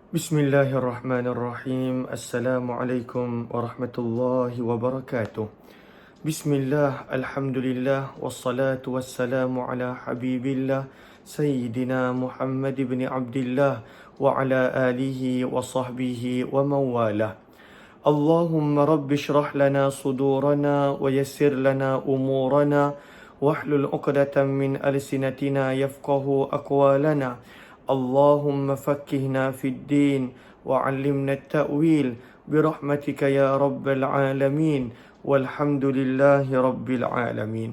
Bismillahirrahmanirrahim. Assalamualaikum warahmatullahi wabarakatuh. Bismillah, alhamdulillah, wassalatu wassalamu ala habibillah Sayyidina Muhammad ibn Abdillah wa ala alihi wa sahbihi wa mawalah. Allahumma rabbi syrah lana sudurana wa yassir lana umurana wahlul uqdatan min alsinatina yafqahu aqwalana. اللهم فكهنا في الدين وعلمنا التأويل برحمتك يا رب العالمين والحمد لله رب العالمين.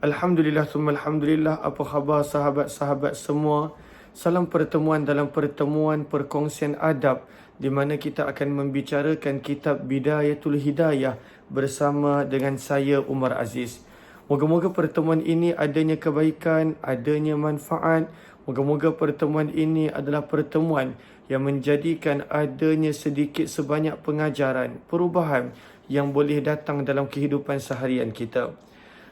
Alhamdulillah thumma alhamdulillah. Apa khabar sahabat-sahabat semua? Salam pertemuan dalam pertemuan perkongsian adab di mana kita akan membicarakan kitab Bidayatul Hidayah bersama dengan saya Umar Aziz. Moga-moga pertemuan ini adanya kebaikan, adanya manfaat. Moga-moga pertemuan ini adalah pertemuan yang menjadikan adanya sedikit sebanyak pengajaran, perubahan yang boleh datang dalam kehidupan seharian kita.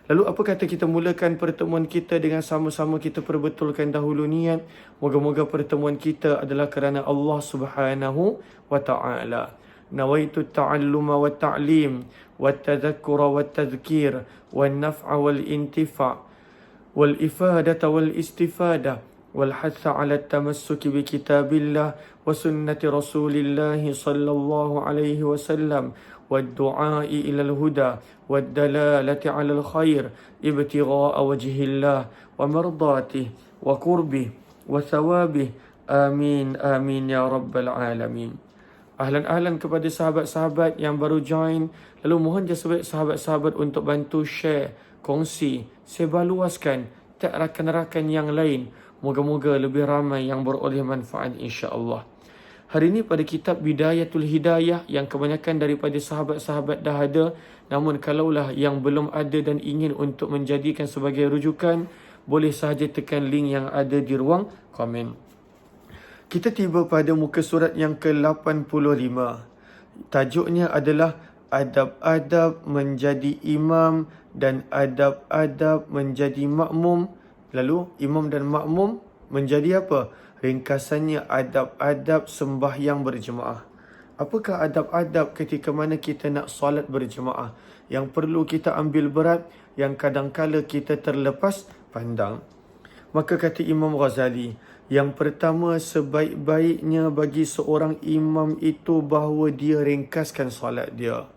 Lalu apa kata kita mulakan pertemuan kita dengan sama-sama kita perbetulkan dahulu niat. Moga-moga pertemuan kita adalah kerana Allah Subhanahu wa ta'ala. Nawaitu ta'alluma wa ta'lim wa tadhakkura wa tadhkir wa naf'a wal intifa' wal ifadata wal istifadah والحث على التمسك بكتاب الله وسنة رسول الله صلى الله عليه وسلم والدعاء إلى الهدى والدلالة على الخير ابتغاء وجه الله ومرضاته وقربه وثوابه آمين آمين يا رب العالمين. Ahlan kepada sahabat-sahabat yang baru join. Lalu mohon jasa sahabat-sahabat untuk bantu share, kongsi, sebarluaskan tak rakan-rakan yang lain. Moga-moga lebih ramai yang beroleh manfaat insya-Allah. Hari ini pada kitab Bidayatul Hidayah yang kebanyakan daripada sahabat-sahabat dah ada, namun kalaulah yang belum ada dan ingin untuk menjadikan sebagai rujukan, boleh sahaja tekan link yang ada di ruang komen. Kita tiba pada muka surat yang ke-85. Tajuknya adalah adab-adab menjadi imam dan adab-adab menjadi makmum. Lalu imam dan makmum menjadi apa? Ringkasannya adab-adab sembahyang berjemaah. Apakah adab-adab ketika mana kita nak solat berjemaah yang perlu kita ambil berat, yang kadang-kala kita terlepas pandang? Maka kata Imam Ghazali, yang pertama sebaik-baiknya bagi seorang imam itu bahawa dia ringkaskan solat dia.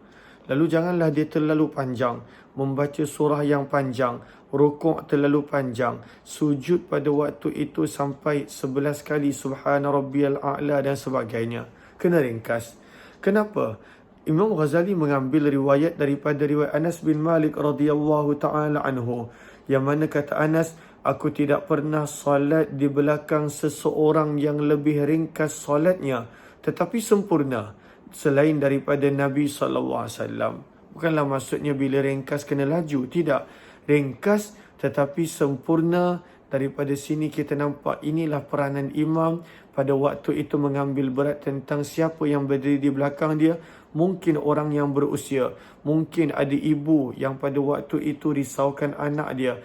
Lalu janganlah dia terlalu panjang, membaca surah yang panjang, rukuk terlalu panjang, sujud pada waktu itu sampai 11 kali subhana rabbiyal a'la dan sebagainya. Kena ringkas. Kenapa? Imam Ghazali mengambil riwayat daripada riwayat Anas bin Malik radhiyallahu taala anhu, yang mana kata Anas, aku tidak pernah solat di belakang seseorang yang lebih ringkas solatnya tetapi sempurna selain daripada Nabi SAW. Bukanlah maksudnya bila ringkas kena laju. Tidak. Ringkas tetapi sempurna. Daripada sini kita nampak inilah peranan imam pada waktu itu mengambil berat tentang siapa yang berdiri di belakang dia. Mungkin orang yang berusia. Mungkin ada ibu yang pada waktu itu risaukan anak dia.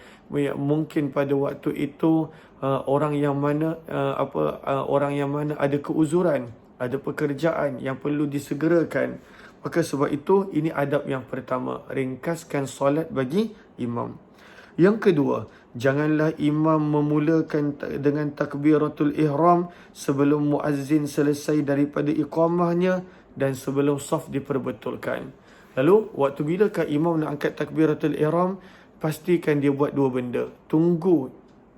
Mungkin pada waktu itu orang yang mana ada keuzuran, ada pekerjaan yang perlu disegerakan. Maka sebab itu ini adab yang pertama, ringkaskan solat bagi imam. Yang kedua, janganlah imam memulakan dengan takbiratul ihram sebelum muazzin selesai daripada iqamahnya dan sebelum saf diperbetulkan. Lalu waktu bilakah imam nak angkat takbiratul ihram, pastikan dia buat dua benda. Tunggu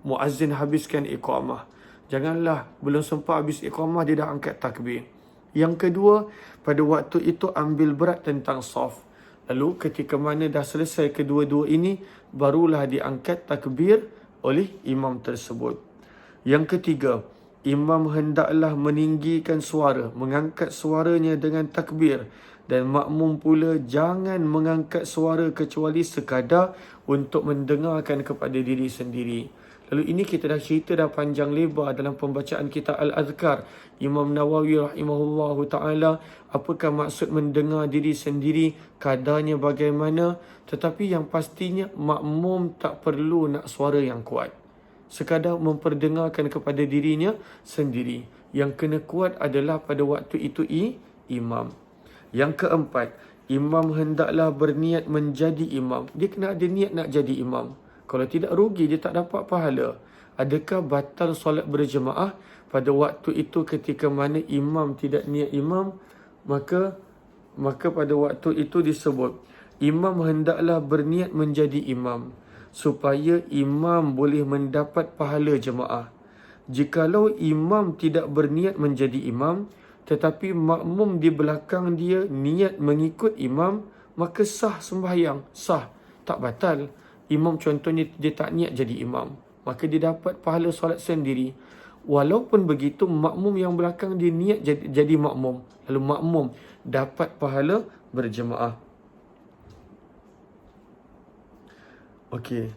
muazzin habiskan iqamah. Janganlah belum sempat habis iqamah dia dah angkat takbir. Yang kedua, pada waktu itu ambil berat tentang saf. Lalu ketika mana dah selesai kedua-dua ini, barulah diangkat takbir oleh imam tersebut. Yang ketiga, imam hendaklah meninggikan suara, mengangkat suaranya dengan takbir. Dan makmum pula jangan mengangkat suara kecuali sekadar untuk mendengarkan kepada diri sendiri. Lalu ini kita dah cerita dah panjang lebar dalam pembacaan kitab Al-Azkar. Imam Nawawi rahimahullahu ta'ala, apakah maksud mendengar diri sendiri, kadarnya bagaimana. Tetapi yang pastinya makmum tak perlu nak suara yang kuat. Sekadar memperdengarkan kepada dirinya sendiri. yang kena kuat adalah pada waktu itu imam. Yang keempat, imam hendaklah berniat menjadi imam. Dia kena ada niat nak jadi imam. Kalau tidak, rugi, dia tak dapat pahala. Adakah batal solat berjemaah pada waktu itu ketika mana imam tidak niat imam? Maka pada waktu itu disebut imam hendaklah berniat menjadi imam supaya imam boleh mendapat pahala jemaah. Jikalau imam tidak berniat menjadi imam tetapi makmum di belakang dia niat mengikut imam, maka sah sembahyang, sah, tak batal. Imam contohnya dia tak niat jadi imam, maka dia dapat pahala solat sendiri. Walaupun begitu, makmum yang belakang dia niat jadi makmum, lalu makmum dapat pahala berjemaah. Okey.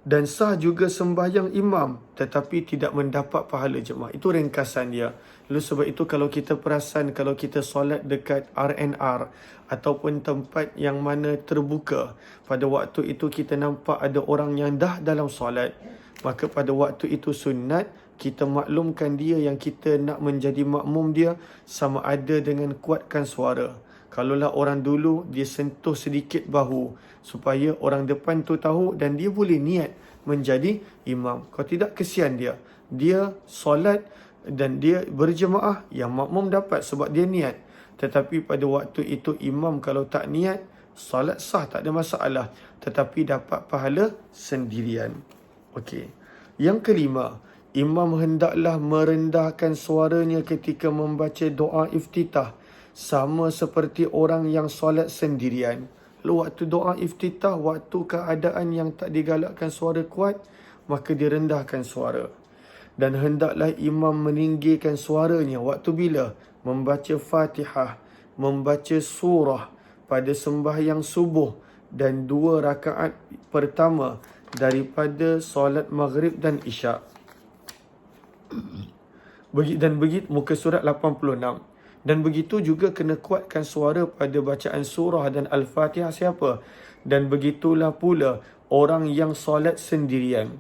Dan sah juga sembahyang imam tetapi tidak mendapat pahala jemaah. Itu ringkasan dia. Lalu sebab itu kalau kita perasan, kalau kita solat dekat RNR ataupun tempat yang mana terbuka, pada waktu itu kita nampak ada orang yang dah dalam solat, maka pada waktu itu sunat kita maklumkan dia yang kita nak menjadi makmum dia, sama ada dengan kuatkan suara. Kalaulah orang dulu, dia sentuh sedikit bahu supaya orang depan tu tahu dan dia boleh niat menjadi imam. Kalau tidak, kesian dia. Dia solat dan dia berjemaah, yang makmum dapat sebab dia niat. Tetapi pada waktu itu imam kalau tak niat, solat sah, tak ada masalah. Tetapi dapat pahala sendirian. Okey. Yang kelima, imam hendaklah merendahkan suaranya ketika membaca doa iftitah, sama seperti orang yang solat sendirian. Lalu waktu doa iftitah, waktu keadaan yang tak digalakkan suara kuat, maka direndahkan suara. Dan hendaklah imam meninggikan suaranya waktu bila? Membaca Fatihah, membaca surah pada sembahyang subuh dan 2 rakaat pertama daripada solat maghrib dan isyak. Dan begitu, muka surat 86. Dan begitu juga kena kuatkan suara pada bacaan surah dan Al-Fatihah siapa? Dan begitulah pula orang yang solat sendirian.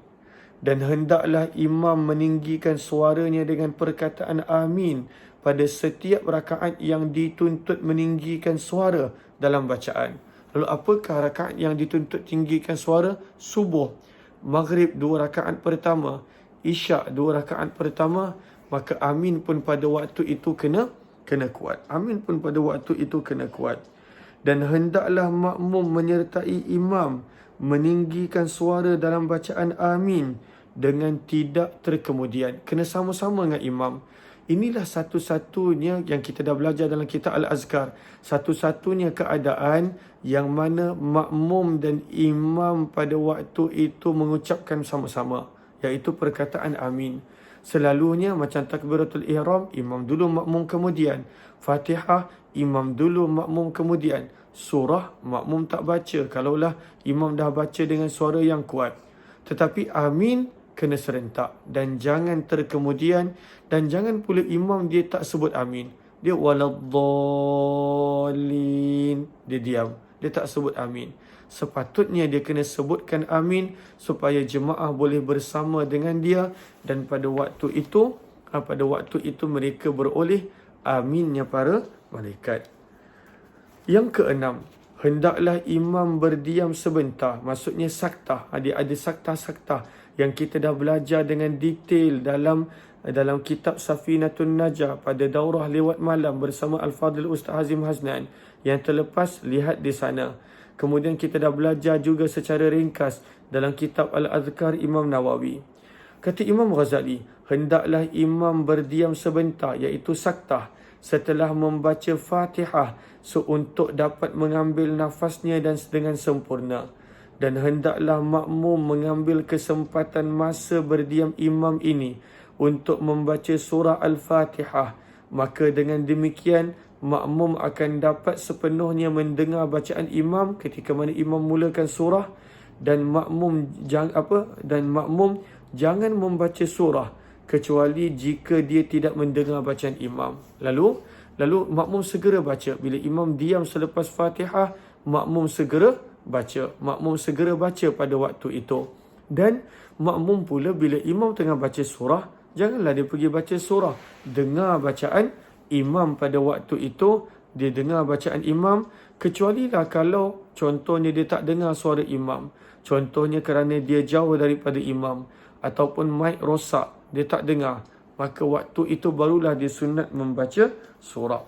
Dan hendaklah imam meninggikan suaranya dengan perkataan amin pada setiap rakaat yang dituntut meninggikan suara dalam bacaan. Lalu apakah rakaat yang dituntut tinggikan suara? Subuh, maghrib 2 rakaat pertama, isyak 2 rakaat pertama, maka amin pun pada waktu itu kena kuat. Amin pun pada waktu itu kena kuat. Dan hendaklah makmum menyertai imam meninggikan suara dalam bacaan amin dengan tidak terkemudian. Kena sama-sama dengan imam. Inilah satu-satunya yang kita dah belajar dalam kitab Al-Azkar. Satu-satunya keadaan yang mana makmum dan imam pada waktu itu mengucapkan sama-sama, iaitu perkataan amin. Selalunya macam takbiratul ihram, imam dulu, makmum kemudian. Fatihah, imam dulu, makmum kemudian. Surah, makmum tak baca kalaulah imam dah baca dengan suara yang kuat. Tetapi amin kena serentak dan jangan terkemudian, dan jangan pula imam dia tak sebut amin. Dia waladdallin, dia diam, dia tak sebut amin. Sepatutnya dia kena sebutkan amin supaya jemaah boleh bersama dengan dia, dan pada waktu itu mereka beroleh aminnya para malaikat. Yang keenam, hendaklah imam berdiam sebentar, maksudnya saktah. Ada saktah-saktah yang kita dah belajar dengan detail dalam kitab Safinatun Najah pada daurah lewat malam bersama Al-Fadhil Ustaz Hazim Haznan. Yang terlepas, lihat di sana. Kemudian kita dah belajar juga secara ringkas dalam kitab Al-Adhkar Imam Nawawi. Kata Imam Ghazali, hendaklah imam berdiam sebentar, iaitu saktah, setelah membaca Fatihah, untuk dapat mengambil nafasnya dan dengan sempurna. Dan hendaklah makmum mengambil kesempatan masa berdiam imam ini untuk membaca surah Al-Fatihah. Maka dengan demikian, makmum akan dapat sepenuhnya mendengar bacaan imam ketika mana imam mulakan surah, dan makmum jangan membaca surah kecuali jika dia tidak mendengar bacaan imam. Lalu makmum segera baca. Bila imam diam selepas Fatihah, makmum segera baca. Makmum segera baca pada waktu itu. Dan makmum pula bila imam tengah baca surah, janganlah dia pergi baca surah. Dengar bacaan imam pada waktu itu, dia dengar bacaan imam, kecualilah kalau contohnya dia tak dengar suara imam. Contohnya kerana dia jauh daripada imam, ataupun mic rosak, dia tak dengar. Maka waktu itu barulah dia sunat membaca surah.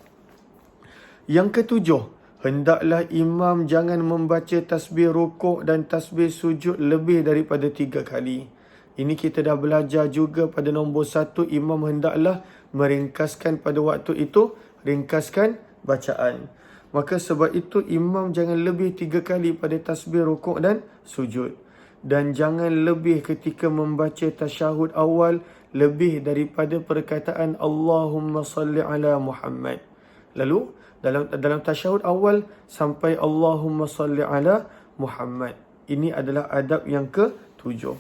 Yang ketujuh, hendaklah imam jangan membaca tasbih rukuk dan tasbih sujud lebih daripada 3 kali. Ini kita dah belajar juga pada nombor 1, imam hendaklah meringkaskan pada waktu itu, ringkaskan bacaan. Maka sebab itu imam jangan lebih 3 kali pada tasbih rukuk dan sujud. Dan jangan lebih ketika membaca tasyahud awal lebih daripada perkataan Allahumma salli ala Muhammad. Lalu dalam tasyahud awal sampai Allahumma salli ala Muhammad. Ini adalah adab yang ke-7.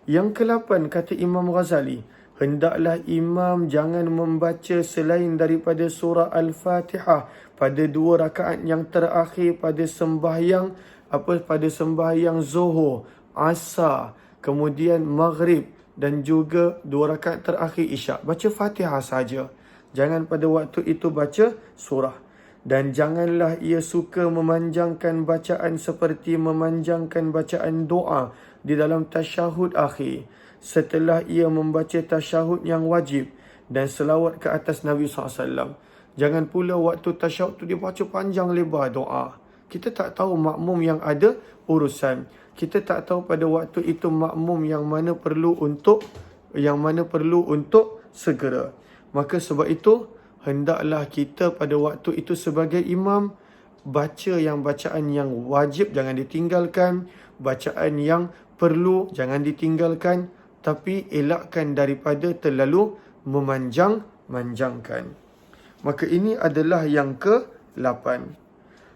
Yang ke-8 kata Imam Ghazali, hendaklah imam jangan membaca selain daripada surah Al-Fatihah pada 2 rakaat yang terakhir pada sembahyang Zuhur, Asar, kemudian Maghrib dan juga 2 rakaat terakhir Isyak. Baca Fatihah saja. Jangan pada waktu itu baca surah. Dan janganlah ia suka memanjangkan bacaan seperti memanjangkan bacaan doa di dalam tasyahud akhir setelah ia membaca tasyahud yang wajib dan selawat ke atas Nabi SAW. Jangan pula waktu tasyahud tu dia baca panjang lebar doa. Kita tak tahu makmum yang ada urusan. Kita tak tahu pada waktu itu makmum yang mana perlu untuk segera. Maka sebab itu hendaklah kita pada waktu itu sebagai imam baca yang bacaan yang wajib jangan ditinggalkan, bacaan yang perlu jangan ditinggalkan, tapi elakkan daripada terlalu memanjangkan. Maka ini adalah yang ke-8.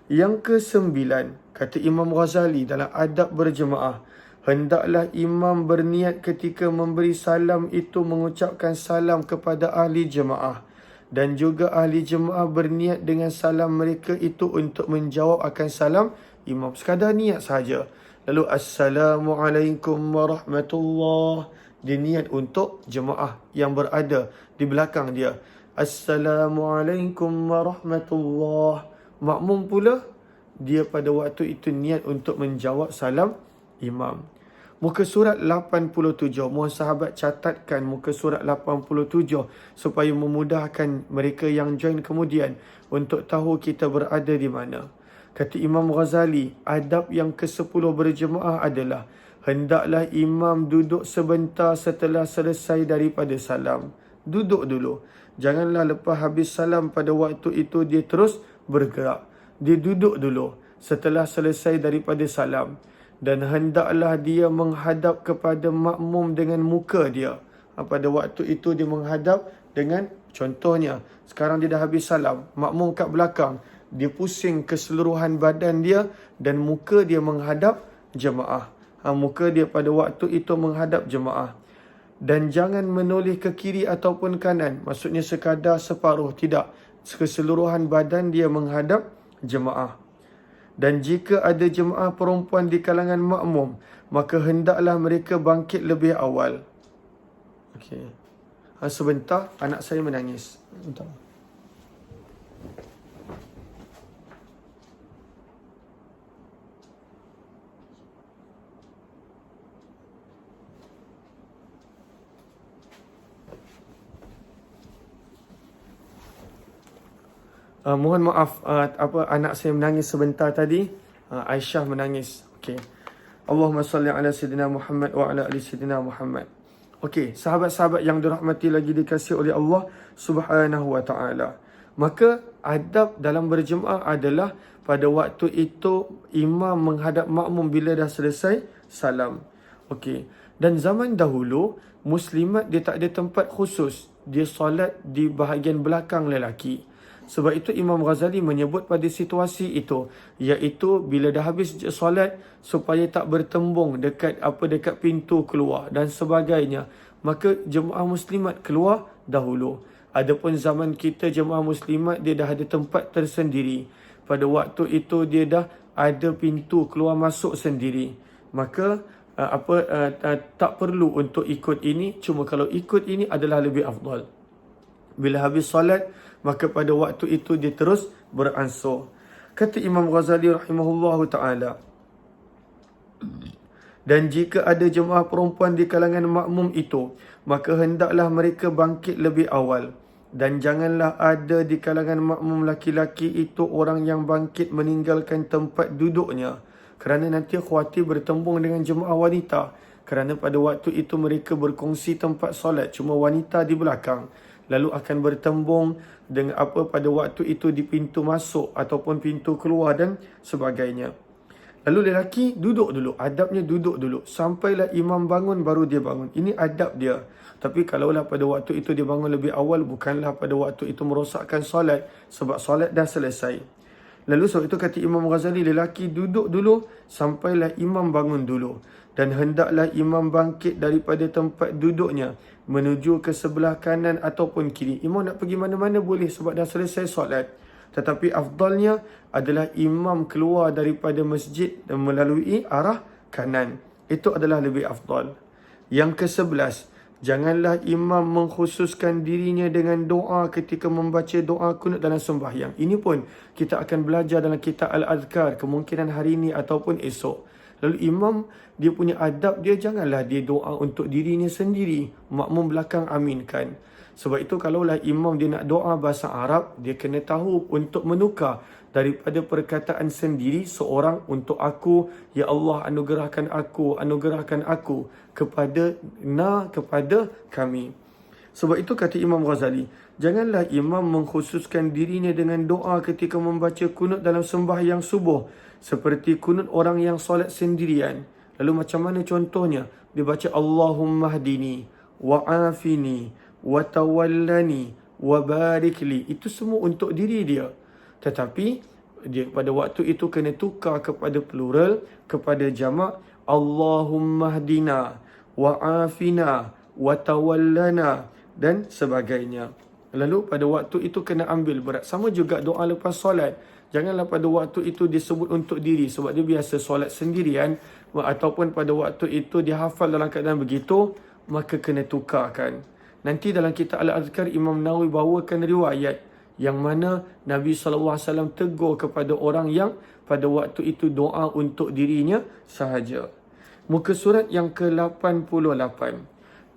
Yang ke-9 kata Imam Ghazali dalam adab berjemaah, hendaklah imam berniat ketika memberi salam itu mengucapkan salam kepada ahli jemaah, dan juga ahli jemaah berniat dengan salam mereka itu untuk menjawab akan salam imam. Sekadar niat saja. Lalu Assalamualaikum warahmatullahi, dia niat untuk jemaah yang berada di belakang dia. Assalamualaikum warahmatullahi. Makmum pula dia pada waktu itu niat untuk menjawab salam imam. Muka surat 87. Mohon sahabat catatkan muka surat 87 supaya memudahkan mereka yang join kemudian untuk tahu kita berada di mana. Kata Imam Ghazali, adab yang ke-10 berjemaah adalah hendaklah imam duduk sebentar setelah selesai daripada salam. Duduk dulu. Janganlah lepas habis salam pada waktu itu dia terus bergerak. Dia duduk dulu setelah selesai daripada salam. Dan hendaklah dia menghadap kepada makmum dengan muka dia. Pada waktu itu dia menghadap dengan, contohnya, sekarang dia dah habis salam, makmum kat belakang, dia pusing keseluruhan badan dia dan muka dia menghadap jemaah. Muka dia pada waktu itu menghadap jemaah. Dan jangan menoleh ke kiri ataupun kanan. Maksudnya sekadar separuh, tidak. Keseluruhan badan dia menghadap jemaah. Dan jika ada jemaah perempuan di kalangan makmum, maka hendaklah mereka bangkit lebih awal. Okey. Sebentar, anak saya menangis. Sebentar. Mohon maaf, anak saya menangis sebentar tadi. Aisyah menangis. Okey. Allahumma salli ala Sayyidina Muhammad wa ala ali Sayyidina Muhammad. Okey, sahabat-sahabat yang dirahmati lagi dikasihi oleh Allah Subhanahu wa taala. Maka adab dalam berjemaah adalah pada waktu itu imam menghadap makmum bila dah selesai salam. Okey. Dan zaman dahulu muslimat dia tak ada tempat khusus. Dia solat di bahagian belakang lelaki. Sebab itu Imam Ghazali menyebut pada situasi itu, iaitu bila dah habis solat supaya tak bertembung dekat pintu keluar dan sebagainya, maka jemaah muslimat keluar dahulu. Adapun zaman kita jemaah muslimat dia dah ada tempat tersendiri. Pada waktu itu dia dah ada pintu keluar masuk sendiri. Maka tak perlu untuk ikut ini, cuma kalau ikut ini adalah lebih afdal. Bila habis solat, maka pada waktu itu dia terus beransur. Kata Imam Ghazali rahimahullahu ta'ala, dan jika ada jemaah perempuan di kalangan makmum itu, maka hendaklah mereka bangkit lebih awal. Dan janganlah ada di kalangan makmum laki-laki itu orang yang bangkit meninggalkan tempat duduknya, kerana nanti khawatir bertembung dengan jemaah wanita. Kerana pada waktu itu mereka berkongsi tempat solat, cuma wanita di belakang. Lalu akan bertembung dengan pada waktu itu di pintu masuk ataupun pintu keluar dan sebagainya. Lalu lelaki duduk dulu, adabnya duduk dulu. Sampailah imam bangun baru dia bangun. Ini adab dia. Tapi kalaulah pada waktu itu dia bangun lebih awal, bukanlah pada waktu itu merosakkan solat, sebab solat dah selesai. Lalu sebab itu kata Imam Ghazali, lelaki duduk dulu sampailah imam bangun dulu. Dan hendaklah imam bangkit daripada tempat duduknya menuju ke sebelah kanan ataupun kiri. Imam nak pergi mana-mana boleh sebab dah selesai solat. Tetapi afdalnya adalah imam keluar daripada masjid dan melalui arah kanan. Itu adalah lebih afdal. Yang ke-11, janganlah imam mengkhususkan dirinya dengan doa ketika membaca doa kunut dalam sembahyang. Ini pun kita akan belajar dalam kitab Al-Adhkar, kemungkinan hari ini ataupun esok. Lalu imam, dia punya adab dia, janganlah dia doa untuk dirinya sendiri. Makmum belakang aminkan. Sebab itu kalaulah imam dia nak doa bahasa Arab, dia kena tahu untuk menukar daripada perkataan sendiri seorang untuk aku, ya Allah anugerahkan aku kepada kami. Sebab itu kata Imam Ghazali, janganlah imam mengkhususkan dirinya dengan doa ketika membaca kunut dalam sembahyang subuh, seperti kunut orang yang solat sendirian. Lalu macam mana contohnya? Dia baca Allahumma hdini wa'afini wa tawallani wa barikli. Itu semua untuk diri dia. Tetapi dia pada waktu itu kena tukar kepada plural, kepada jamak, Allahumma hdina wa afina wa tawallana dan sebagainya. Lalu pada waktu itu kena ambil berat. Sama juga doa lepas solat. Janganlah pada waktu itu disebut untuk diri sebab dia biasa solat sendirian, ataupun pada waktu itu dia hafal dalam keadaan begitu, maka kena tukarkan. Nanti dalam kitab Al-Adhkar, Imam Nawawi bawakan riwayat yang mana Nabi SAW tegur kepada orang yang pada waktu itu doa untuk dirinya sahaja. Muka surat yang ke-88.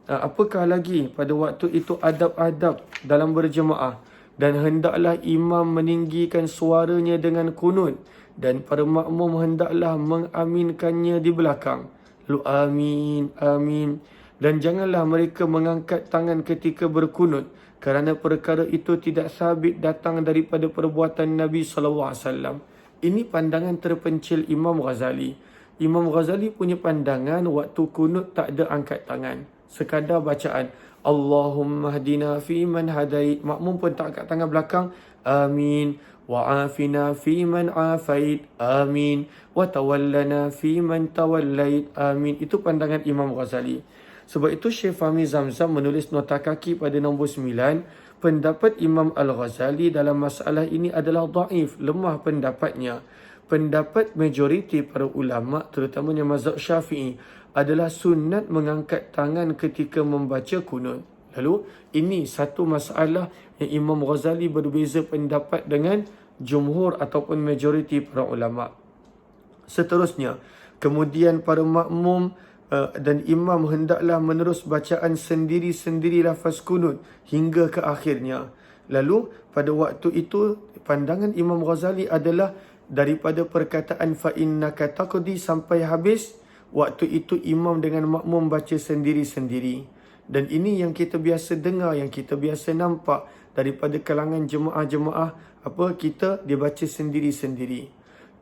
Apakah lagi pada waktu itu adab-adab dalam berjemaah? Dan hendaklah imam meninggikan suaranya dengan kunut, dan para makmum hendaklah mengaminkannya di belakang. Lalu amin, amin. Dan janganlah mereka mengangkat tangan ketika berkunut, kerana perkara itu tidak sabit datang daripada perbuatan Nabi SAW. Ini pandangan terpencil Imam Ghazali. Imam Ghazali punya pandangan waktu kunut tak ada angkat tangan. Sekadar bacaan Allahumma hdina fi man hadait. Makmum pun tak angkat tangan belakang. Amin. Wa'afina fi man afait. Amin. Wa tawallana fi man tawallait. Amin. Itu pandangan Imam Ghazali. Sebab itu Syekh Fahmi Zamzam menulis nota kaki pada nombor 9, pendapat Imam Al-Ghazali dalam masalah ini adalah dhaif, lemah pendapatnya. Pendapat majoriti para ulama, terutamanya mazhab Syafi'i, adalah sunat mengangkat tangan ketika membaca kunut. Lalu ini satu masalah yang Imam Ghazali berbeza pendapat dengan jumhur ataupun majoriti para ulama. Seterusnya, kemudian para makmum dan imam hendaklah menerus bacaan sendiri-sendiri lafaz kunut hingga ke akhirnya. Lalu pada waktu itu pandangan Imam Ghazali adalah daripada perkataan fa innaka taqdi sampai habis, waktu itu imam dengan makmum baca sendiri-sendiri. Dan ini yang kita biasa dengar, yang kita biasa nampak daripada kalangan jemaah-jemaah, kita dia baca sendiri-sendiri.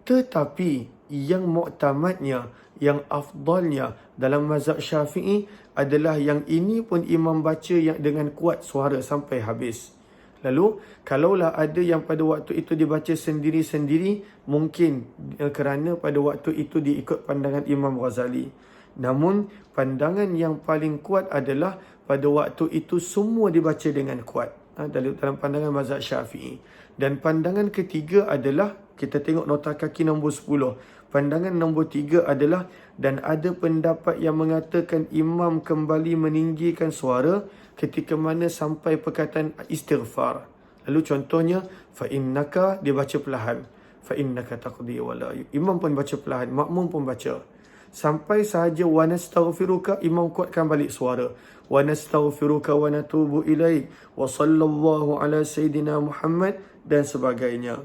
Tetapi yang muktamadnya, yang afdalnya dalam mazhab Syafi'i adalah yang ini pun imam baca yang dengan kuat suara sampai habis. Lalu kalaulah ada yang pada waktu itu dibaca sendiri-sendiri, mungkin kerana pada waktu itu diikut pandangan Imam Ghazali. Namun pandangan yang paling kuat adalah pada waktu itu semua dibaca dengan kuat, dalam pandangan mazhab Syafi'i. Dan pandangan ketiga adalah, kita tengok nota kaki nombor 10, Pandangan nombor 3 adalah, dan ada pendapat yang mengatakan imam kembali meninggikan suara ketika mana sampai perkataan istighfar. Lalu contohnya, fa'innaka, dia baca perlahan. Fa'innaka taqdi wala. Imam pun baca perlahan, makmum pun baca. Sampai sahaja wa nastaghfiruka, imam kuatkan balik suara. Wa nastaghfiruka wa natubu ilaik. Wa sallallahu ala sayyidina Muhammad dan sebagainya.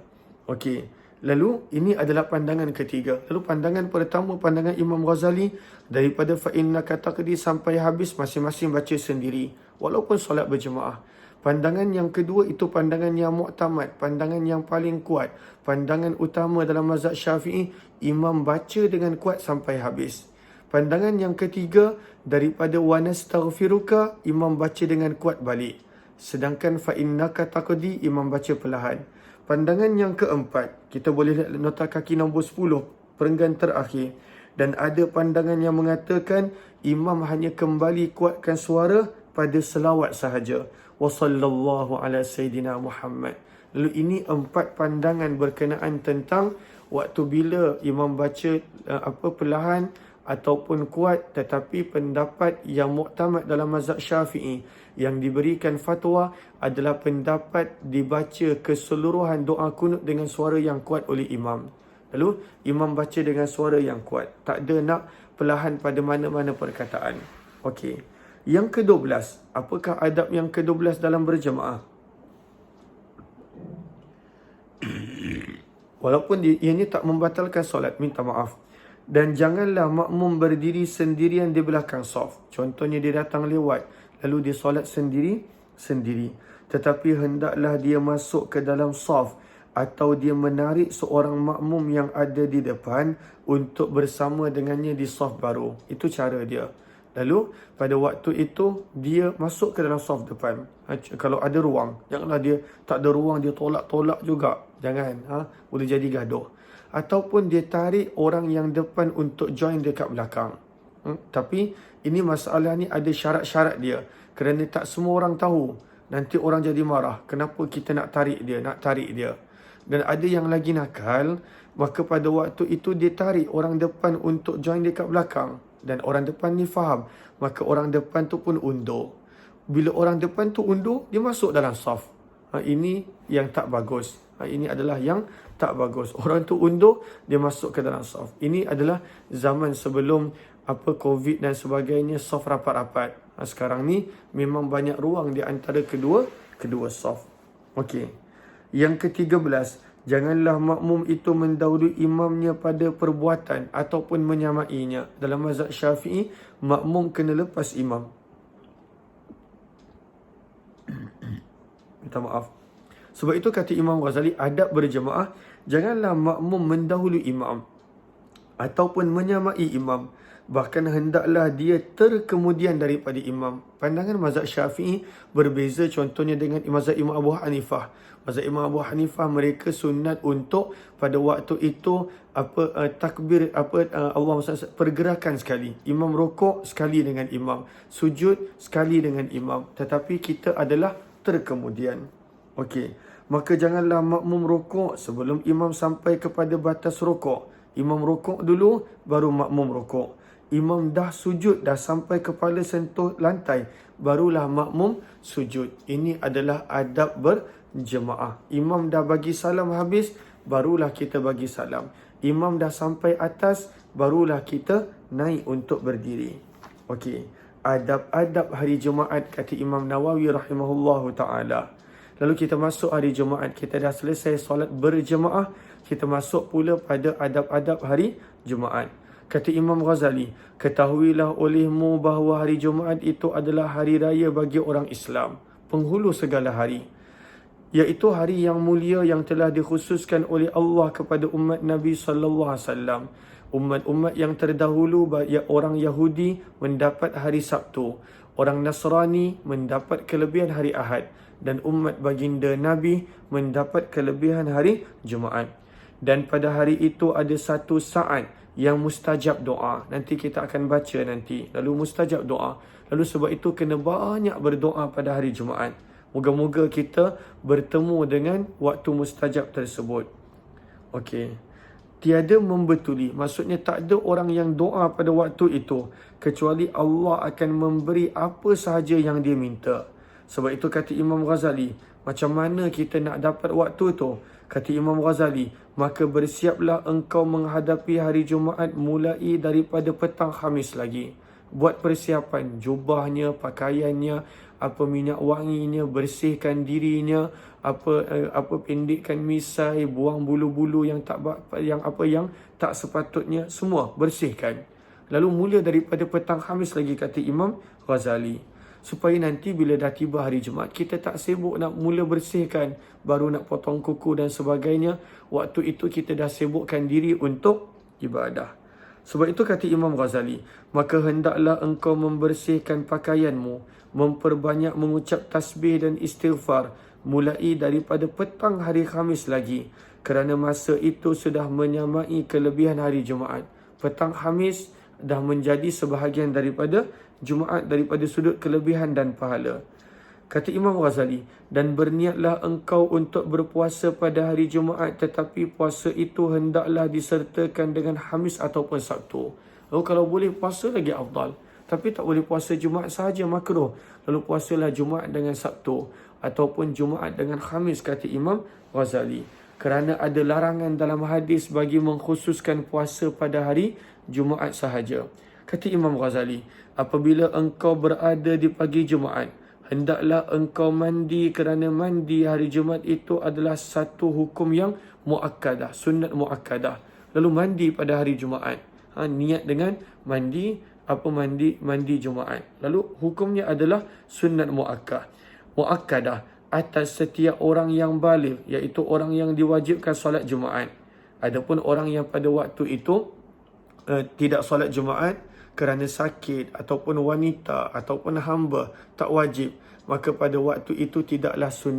Okey. Lalu ini adalah pandangan ketiga. Lalu pandangan pertama, pandangan Imam Ghazali, daripada fa'innaka taqdi sampai habis masing-masing baca sendiri walaupun solat berjemaah. Pandangan yang kedua itu pandangan yang muktamad, pandangan yang paling kuat, pandangan utama dalam mazhab Syafi'i, imam baca dengan kuat sampai habis. Pandangan yang ketiga, daripada wa nastaghfiruka, imam baca dengan kuat balik. Sedangkan fa'innaka taqdi, imam baca perlahan. Pandangan yang keempat, kita boleh lihat nota kaki nombor 10, perenggan terakhir. Dan ada pandangan yang mengatakan imam hanya kembali kuatkan suara pada selawat sahaja. Wa sallallahu ala sayyidina Muhammad. Lalu ini 4 pandangan berkenaan tentang waktu bila imam baca perlahan ataupun kuat, tetapi pendapat yang muktamad dalam mazhab Syafi'i yang diberikan fatwa adalah pendapat dibaca keseluruhan doa kunut dengan suara yang kuat oleh imam. Lalu imam baca dengan suara yang kuat, tak ada nak perlahan pada mana-mana perkataan. Okey. Yang ke-12, apakah adab yang ke-12 dalam berjemaah? Walaupun ianya tak membatalkan solat, minta maaf. Dan janganlah makmum berdiri sendirian di belakang saf. Contohnya dia datang lewat, lalu dia solat sendiri. Tetapi hendaklah dia masuk ke dalam saf atau dia menarik seorang makmum yang ada di depan untuk bersama dengannya di saf baru. Itu cara dia. Lalu pada waktu itu dia masuk ke dalam saf depan. Kalau ada ruang, janganlah dia tak ada ruang dia tolak-tolak juga. Jangan, boleh jadi gaduh. Ataupun dia tarik orang yang depan untuk join dekat belakang. Tapi ini masalah ni ada syarat-syarat dia. Kerana tak semua orang tahu. Nanti orang jadi marah. Kenapa kita nak tarik dia? Dan ada yang lagi nakal, maka pada waktu itu dia tarik orang depan untuk join dekat belakang. Dan orang depan ni faham. Maka orang depan tu pun undur. Bila orang depan tu undur, dia masuk dalam saf. Ini yang tak bagus. Ini adalah yang tak bagus. Orang tu undur, dia masuk ke dalam saf. Ini adalah zaman sebelum COVID dan sebagainya, saf rapat-rapat. Sekarang ni memang banyak ruang di antara kedua saf. Okey. Yang ke-13, janganlah makmum itu mendahului imamnya pada perbuatan ataupun menyamainya. Dalam mazhab Syafi'i, makmum kena lepas imam. Minta maaf. Sebab itu kata Imam Ghazali, adab berjemaah, janganlah makmum mendahului imam ataupun menyamai imam. Bahkan hendaklah dia terkemudian daripada imam. Pandangan mazhab Syafi'i berbeza contohnya dengan mazhab Imam Abu Hanifah. Mazhab Imam Abu Hanifah, mereka sunat untuk pada waktu itu takbir Allah pergerakan sekali. Imam rokok sekali dengan imam, sujud sekali dengan imam. Tetapi kita adalah terkemudian. Okey, maka janganlah makmum rokok sebelum imam sampai kepada batas rokok. Imam rokok dulu, baru makmum rokok. Imam dah sujud, dah sampai kepala sentuh lantai, barulah makmum sujud. Ini adalah adab berjemaah. Imam dah bagi salam habis, barulah kita bagi salam. Imam dah sampai atas, barulah kita naik untuk berdiri. Okey, adab-adab hari Jumaat kata Imam Nawawi rahimahullahu ta'ala. Lalu kita masuk hari Jumaat, kita dah selesai solat berjemaah, kita masuk pula pada adab-adab hari Jumaat. Kata Imam Ghazali, ketahuilah olehmu bahawa hari Jumaat itu adalah hari raya bagi orang Islam, penghulu segala hari. Iaitu hari yang mulia yang telah dikhususkan oleh Allah kepada umat Nabi SAW. Umat-umat yang terdahulu, orang Yahudi mendapat hari Sabtu, orang Nasrani mendapat kelebihan hari Ahad, dan umat baginda Nabi mendapat kelebihan hari Jumaat. Dan pada hari itu ada satu saat yang mustajab doa. Nanti kita akan baca nanti. Lalu mustajab doa. Lalu sebab itu kena banyak berdoa pada hari Jumaat. Moga-moga kita bertemu dengan waktu mustajab tersebut. Okey. tiada membetuli. Maksudnya tak ada orang yang doa pada waktu itu kecuali Allah akan memberi apa sahaja yang dia minta. Sebab itu kata Imam Ghazali, macam mana kita nak dapat waktu tu? Kata Imam Ghazali, maka bersiaplah engkau menghadapi hari Jumaat mulai daripada petang Khamis lagi. Buat persiapan jubahnya, pakaiannya, apa minyak wanginya, bersihkan dirinya, apa pendekkan misai, buang bulu-bulu yang tak sepatutnya, semua bersihkan. Lalu mula daripada petang Khamis lagi, kata Imam Ghazali. Supaya nanti bila dah tiba hari Jumaat, kita tak sibuk nak mula bersihkan, baru nak potong kuku dan sebagainya. Waktu itu kita dah sibukkan diri untuk ibadah. Sebab itu kata Imam Ghazali, maka hendaklah engkau membersihkan pakaianmu, memperbanyak mengucap tasbih dan istighfar, mulai daripada petang hari Khamis lagi. Kerana masa itu sudah menyamai kelebihan hari Jumaat. Petang Khamis dah menjadi sebahagian daripada Jumaat daripada sudut kelebihan dan pahala. Kata Imam Ghazali, dan berniatlah engkau untuk berpuasa pada hari Jumaat, tetapi puasa itu hendaklah disertakan dengan Khamis ataupun Sabtu. Lalu kalau boleh puasa lagi afdal. Tapi tak boleh puasa Jumaat sahaja, makruh. Lalu puasalah Jumaat dengan Sabtu ataupun Jumaat dengan Khamis, kata Imam Ghazali. Kerana ada larangan dalam hadis bagi mengkhususkan puasa pada hari Jumaat sahaja. Kata Imam Ghazali, apabila engkau berada di pagi Jumaat, hendaklah engkau mandi, kerana mandi hari Jumaat itu adalah satu hukum yang muakkadah, sunat muakkadah. Lalu mandi pada hari Jumaat. Niat dengan mandi Jumaat. Lalu hukumnya adalah sunat muakkadah atas setiap orang yang baligh, iaitu orang yang diwajibkan solat Jumaat. Adapun orang yang pada waktu itu tidak solat Jumaat kerana sakit ataupun wanita ataupun hamba, tak wajib, maka pada waktu itu tidaklah sunat